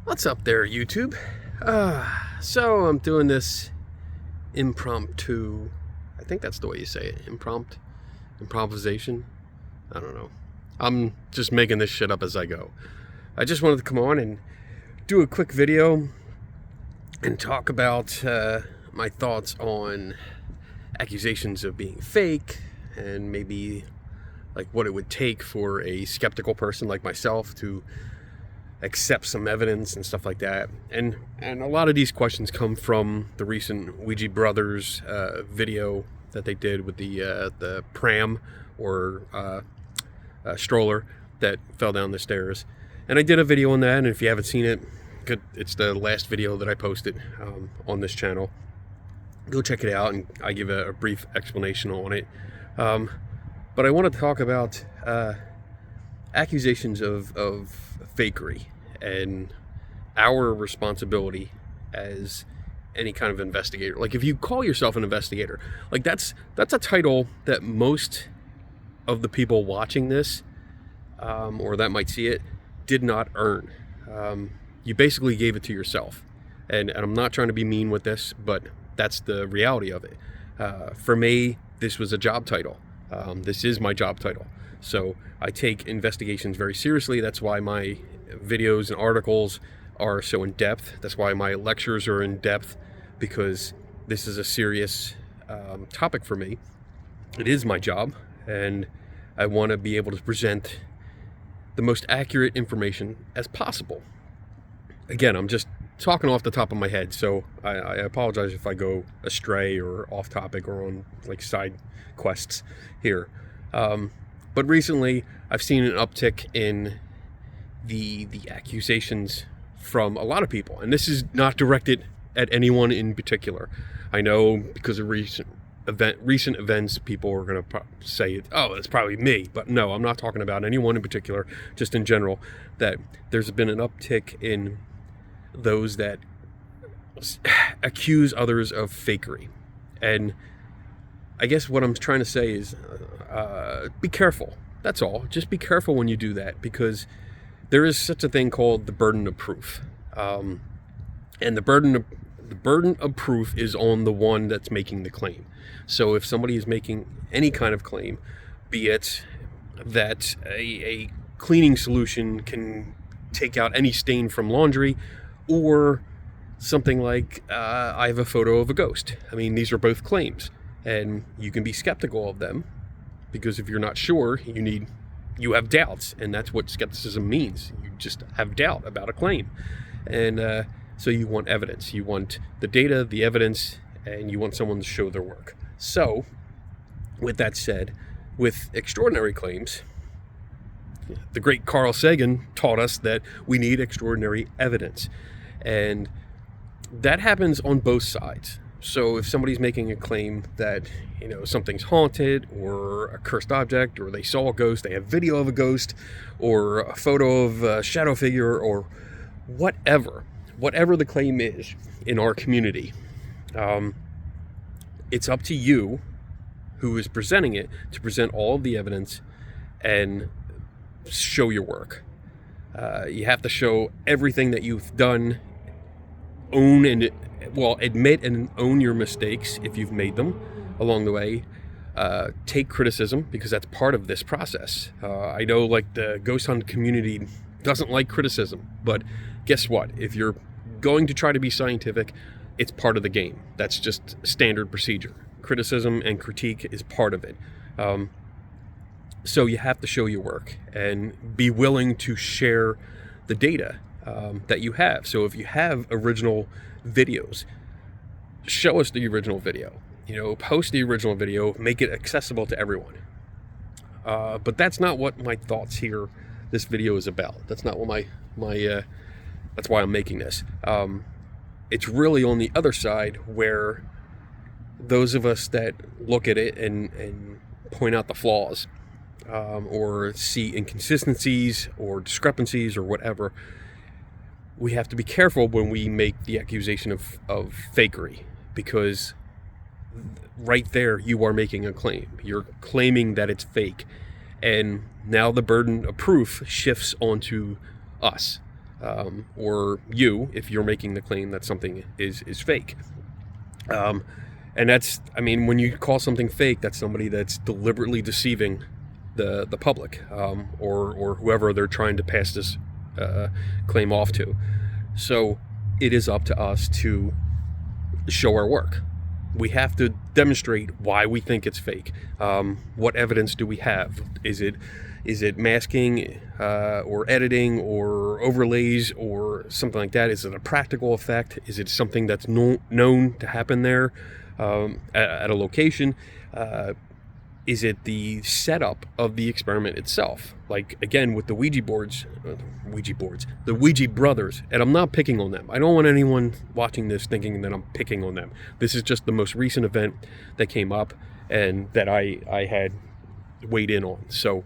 What's up there, YouTube? So I'm doing this impromptu, I think that's the way you say it, improvisation. I don't know. I'm just making this shit up as I go. I just wanted to come on and do a quick video and talk about my thoughts on accusations of being fake and maybe like what it would take for a skeptical person like myself to accept some evidence and stuff like that. And a lot of these questions come from the recent Ouija Brothers video that they did with the pram or stroller that fell down the stairs. And I did a video on that, and if you haven't seen it, it's the last video that I posted on this channel. Go check it out, and I give a brief explanation on it. But I want to talk about accusations of fakery and our responsibility as any kind of investigator. Like, if you call yourself an investigator, like that's a title that most of the people watching this or that might see it did not earn. You basically gave it to yourself, and I'm not trying to be mean with this, but that's the reality of it. For me, this was a job title. This is my job title. So I take investigations very seriously. That's why my videos and articles are so in depth. That's why my lectures are in depth, because this is a serious topic for me. It is my job, and I want to be able to present the most accurate information as possible. Again, I'm just talking off the top of my head, so I apologize if I go astray or off topic or on like side quests here. But recently, I've seen an uptick in the accusations from a lot of people, and this is not directed at anyone in particular. I know because of recent events, people are going to say, "Oh, it's probably me," but no, I'm not talking about anyone in particular. Just in general, that there's been an uptick in those that accuse others of fakery, and I guess what I'm trying to say is be careful. That's all. Just be careful when you do that, because there is such a thing called the burden of proof, and the burden of proof is on the one that's making the claim. So if somebody is making any kind of claim, be it that a cleaning solution can take out any stain from laundry, or something like I have a photo of a ghost. I mean, these are both claims, and you can be skeptical of them, because if you're not sure, you have doubts, and that's what skepticism means. You just have doubt about a claim, and so you want evidence. You want the data, the evidence, and you want someone to show their work. So, with that said, with extraordinary claims, the great Carl Sagan taught us that we need extraordinary evidence, and that happens on both sides. So if somebody's making a claim that, something's haunted or a cursed object, or they saw a ghost, they have video of a ghost, or a photo of a shadow figure, or whatever the claim is in our community, it's up to you, who is presenting it, to present all of the evidence and show your work. You have to show everything that you've done, admit and own your mistakes if you've made them along the way. Take criticism, because that's part of this process. I know, like, the ghost hunt community doesn't like criticism, but guess what? If you're going to try to be scientific, it's part of the game. That's just standard procedure. Criticism and critique is part of it. So you have to show your work and be willing to share the data that you have. So if you have original videos, show us the original video. Post the original video, make it accessible to everyone. But that's not what my thoughts here, this video is about. That's not what that's why I'm making this. It's really on the other side, where those of us that look at it and point out the flaws, or see inconsistencies or discrepancies or whatever, we have to be careful when we make the accusation of fakery, because right there you are making a claim. You're claiming that it's fake, and now the burden of proof shifts onto us. or you, if you're making the claim that something is fake. And that's, I mean, when you call something fake, that's somebody that's deliberately deceiving the public, or whoever they're trying to pass this claim off to. So it is up to us to show our work. We have to demonstrate why we think it's fake. What evidence do we have? Is it masking, or editing, or overlays, or something like that? Is it a practical effect? Is it something that's known to happen there, at a location? Is it the setup of the experiment itself? Like, again, with the Ouija brothers, and I'm not picking on them. I don't want anyone watching this thinking that I'm picking on them. This is just the most recent event that came up and that I had weighed in on. So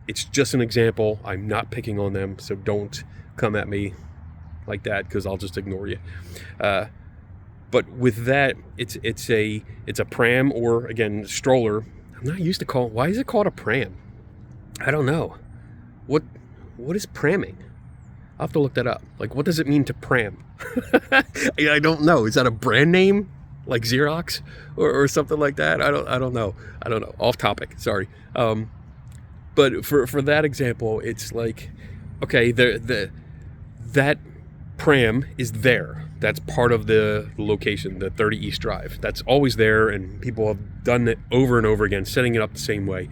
it's just an example. I'm not picking on them, so don't come at me like that, because I'll just ignore you. But with that, it's a pram, or again, stroller. I'm not used to why is it called a pram? I don't know. What is pramming? I'll have to look that up. Like, what does it mean to pram? I don't know. Is that a brand name? Like Xerox or something like that? I don't know. Off topic. Sorry. But for that example, it's like, okay, that pram is there. That's part of the location, the 30 East Drive. That's always there, and people have done it over and over again, setting it up the same way.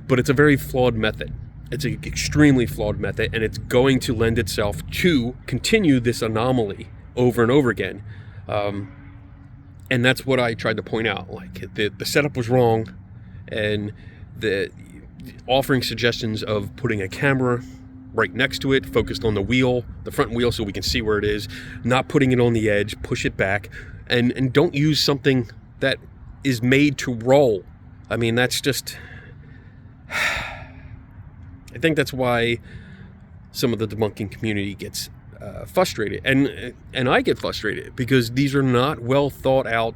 But it's a very flawed method. It's an extremely flawed method, and it's going to lend itself to continue this anomaly over and over again. And that's what I tried to point out. Like, the setup was wrong, and the offering suggestions of putting a camera right next to it, focused on the wheel, the front wheel, so we can see where it is, not putting it on the edge, push it back, and don't use something that is made to roll. I mean, that's just... I think that's why some of the debunking community gets frustrated, and I get frustrated, because these are not well thought out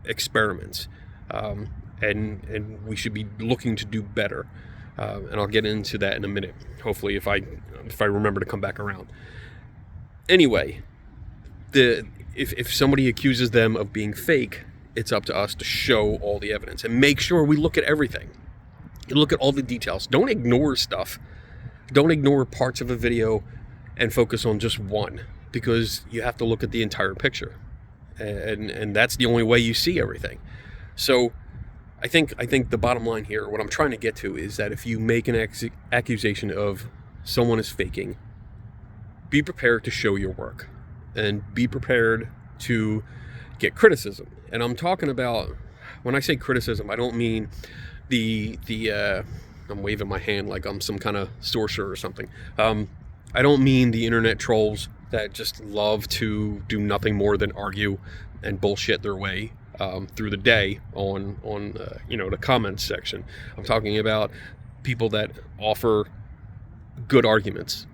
experiments, and we should be looking to do better. And I'll get into that in a minute, hopefully, if I remember to come back around. Anyway, if somebody accuses them of being fake, it's up to us to show all the evidence and make sure we look at everything. You look at all the details. Don't ignore stuff. Don't ignore parts of a video and focus on just one, because you have to look at the entire picture, and that's the only way you see everything. So I think the bottom line here, what I'm trying to get to, is that if you make an accusation of someone is faking, be prepared to show your work, and be prepared to get criticism. And I'm talking about, when I say criticism, I don't mean the I'm waving my hand like I'm some kind of sorcerer or something. I don't mean the internet trolls that just love to do nothing more than argue and bullshit their way through the day on the comments section. I'm talking about people that offer good arguments,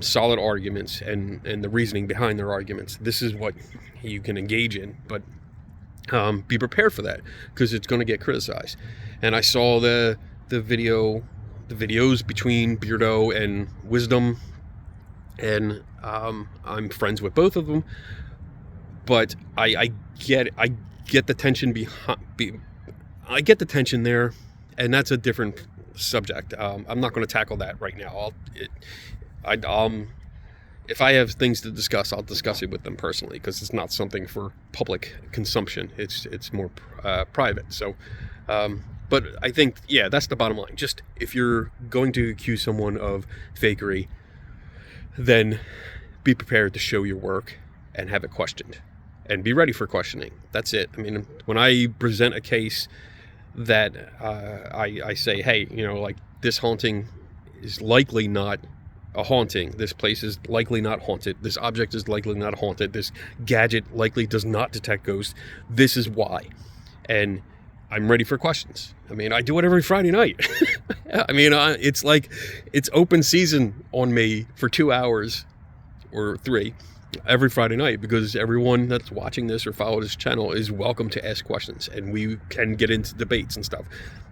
solid arguments, and the reasoning behind their arguments. This is what you can engage in, but be prepared for that, because it's going to get criticized. And I saw the videos between Beardo and Wisdom, and I'm friends with both of them, but I get the tension I get the tension there, and that's a different subject. I'm not going to tackle that right now. If I have things to discuss, I'll discuss it with them personally, because it's not something for public consumption. It's more private. So, but I think, yeah, that's the bottom line. Just, if you're going to accuse someone of fakery, then be prepared to show your work and have it questioned, and be ready for questioning. That's it. I mean, when I present a case that I say, hey, like, this haunting is likely not a haunting. This place is likely not haunted. This object is likely not haunted. This gadget likely does not detect ghosts. This is why. And I'm ready for questions. I mean, I do it every Friday night. I mean, it's like, it's open season on me for 2 hours or 3 every Friday night, because everyone that's watching this or follow this channel is welcome to ask questions, and we can get into debates and stuff.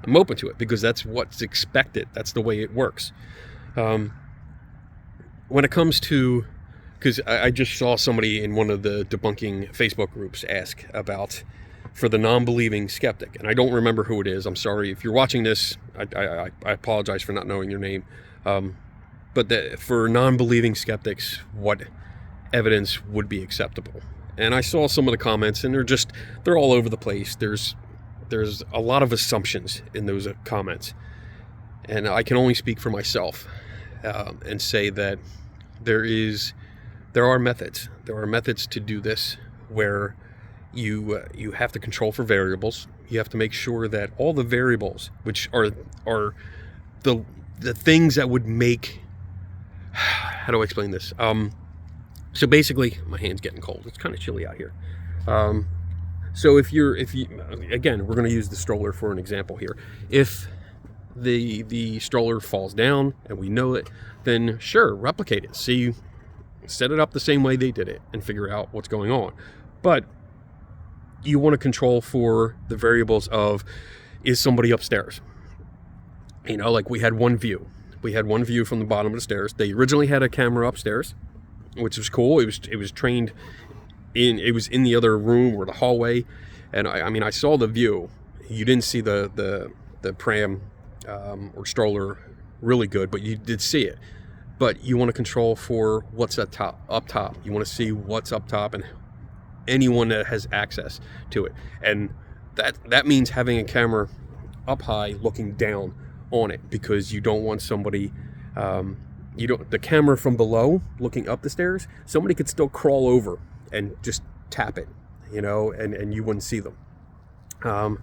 I'm open to it, because that's what's expected. That's the way it works. When it comes to because I just saw somebody in one of the debunking Facebook groups ask about for the non-believing skeptic, and I don't remember who it is. I'm sorry if you're watching this. I apologize for not knowing your name. But for non-believing skeptics, what evidence would be acceptable? And I saw some of the comments, and they're all over the place. There's a lot of assumptions in those comments, and I can only speak for myself and say that there are methods. There are methods to do this where you have to control for variables. You have to make sure that all the variables, which are the things that would make, how do I explain this? So basically, my hand's getting cold. It's kind of chilly out here. So if you again, we're going to use the stroller for an example here. If the stroller falls down and we know it, then sure, replicate it. Set it up the same way they did it and figure out what's going on. But you want to control for the variables of, is somebody upstairs? Like we had one view. We had one view from the bottom of the stairs. They originally had a camera upstairs, which was cool. It was trained in, it was in the other room or the hallway. And I saw the view. You didn't see the pram or stroller really good, but you did see it. But you want to control for what's up top. You want to see what's up top and anyone that has access to it. And that means having a camera up high looking down on it, because you don't want somebody, the camera from below looking up the stairs, somebody could still crawl over and just tap it, and you wouldn't see them. And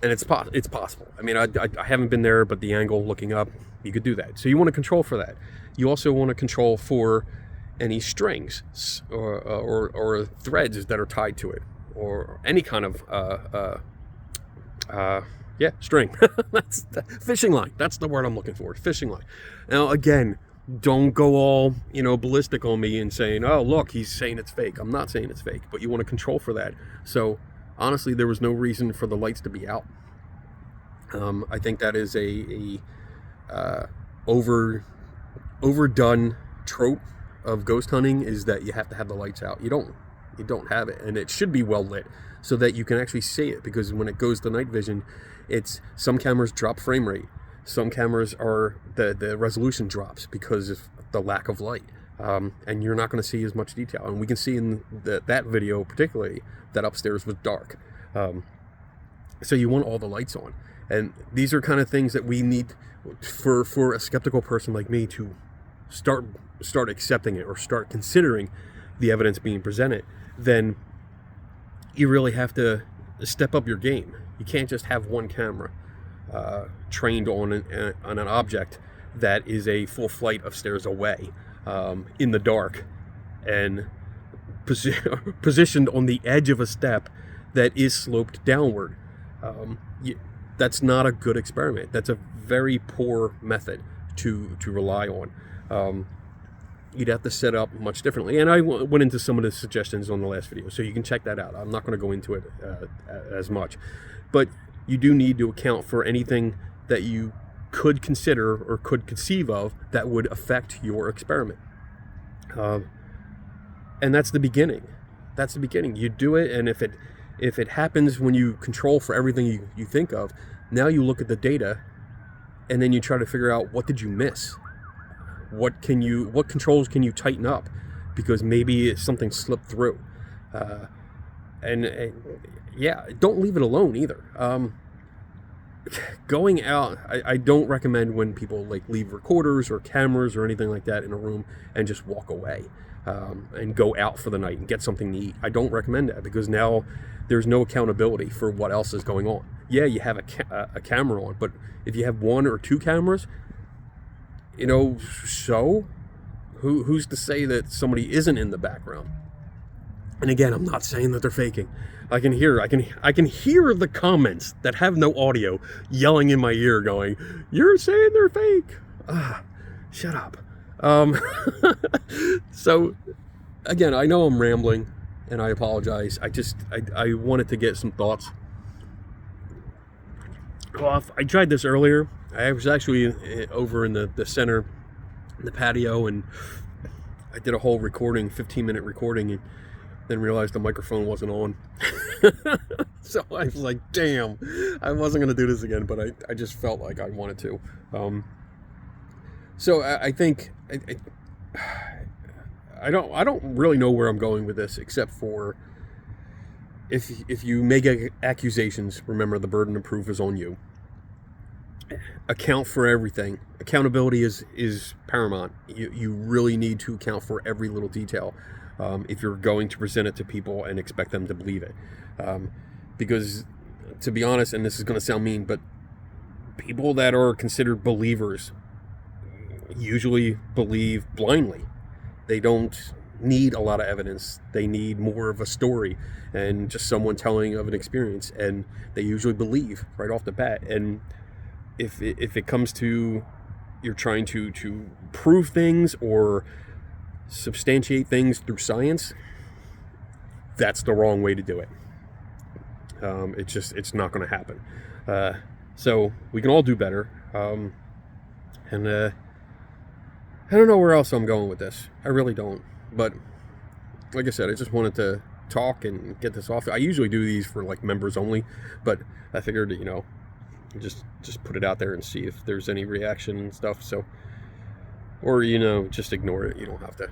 it's possible. I haven't been there, but the angle looking up, you could do that. So you want to control for that. You also want to control for any strings or threads that are tied to it, or any kind of string. That's the fishing line. That's the word I'm looking for. Fishing line. Now again, don't go all ballistic on me and saying, oh look, he's saying it's fake. I'm not saying it's fake, but you want to control for that. So honestly, there was no reason for the lights to be out. I think that is a overdone trope of ghost hunting, is that you have to have the lights out. You don't have it, and it should be well lit so that you can actually see it, because when it goes to night vision, some cameras drop frame rate, some cameras are the resolution drops because of the lack of light, and you're not going to see as much detail. And we can see in that video particularly that upstairs was dark, so you want all the lights on. And these are kind of things that we need for a skeptical person like me to start accepting it, or start considering the evidence being presented. Then you really have to step up your game. You can't just have one camera trained on an object that is a full flight of stairs away in the dark and positioned on the edge of a step that is sloped downward. That's not a good experiment. That's a very poor method to rely on. You'd have to set up much differently. And I went into some of the suggestions on the last video, so you can check that out. I'm not going to go into it as much. But you do need to account for anything that you could consider or could conceive of that would affect your experiment. And that's the beginning. That's the beginning. You do it, and if it happens when you control for everything you think of, now you look at the data, and then you try to figure out, what did you miss? What controls can you tighten up? Because maybe something slipped through. And don't leave it alone either. Going out, I don't recommend when people leave recorders or cameras or anything like that in a room and just walk away and go out for the night and get something to eat. I don't recommend that, because now there's no accountability for what else is going on. Yeah, you have a camera on, but if you have one or two cameras, so who's to say that somebody isn't in the background? And again, I'm not saying that they're faking. I can hear the comments that have no audio yelling in my ear going, "You're saying they're fake." Shut up. So again, I know I'm rambling, and I apologize. I wanted to get some thoughts off. I tried this earlier. I was actually over in the center, the patio, and I did a whole recording, 15-minute recording, and then realized the microphone wasn't on. So I was like, damn, I wasn't going to do this again, but I just felt like I wanted to. So I think I don't really know where I'm going with this, except for if you make accusations, remember the burden of proof is on you. Account for everything. Accountability is paramount. You really need to account for every little detail if you're going to present it to people and expect them to believe it. Because, to be honest, and this is going to sound mean, but people that are considered believers usually believe blindly. They don't need a lot of evidence. They need more of a story and just someone telling of an experience, and they usually believe right off the bat. And if it comes to you're trying to prove things or substantiate things through science, that's the wrong way to do it. It's not going to happen. So we can all do better. And I don't know where else I'm going with this. I really don't. But like I said, I just wanted to talk and get this off. I usually do these for like members only, but I figured, just put it out there and see if there's any reaction and stuff. So, or just ignore it. You don't have to.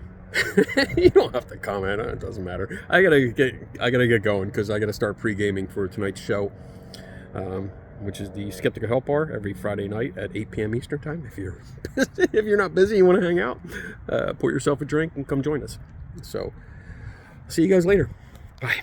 You don't have to comment. It doesn't matter. I gotta get going because I gotta start pre-gaming for tonight's show, which is the Skeptical Help Bar every Friday night at 8 p.m. Eastern Time. If you're not busy, you want to hang out, pour yourself a drink and come join us. So, see you guys later. Bye.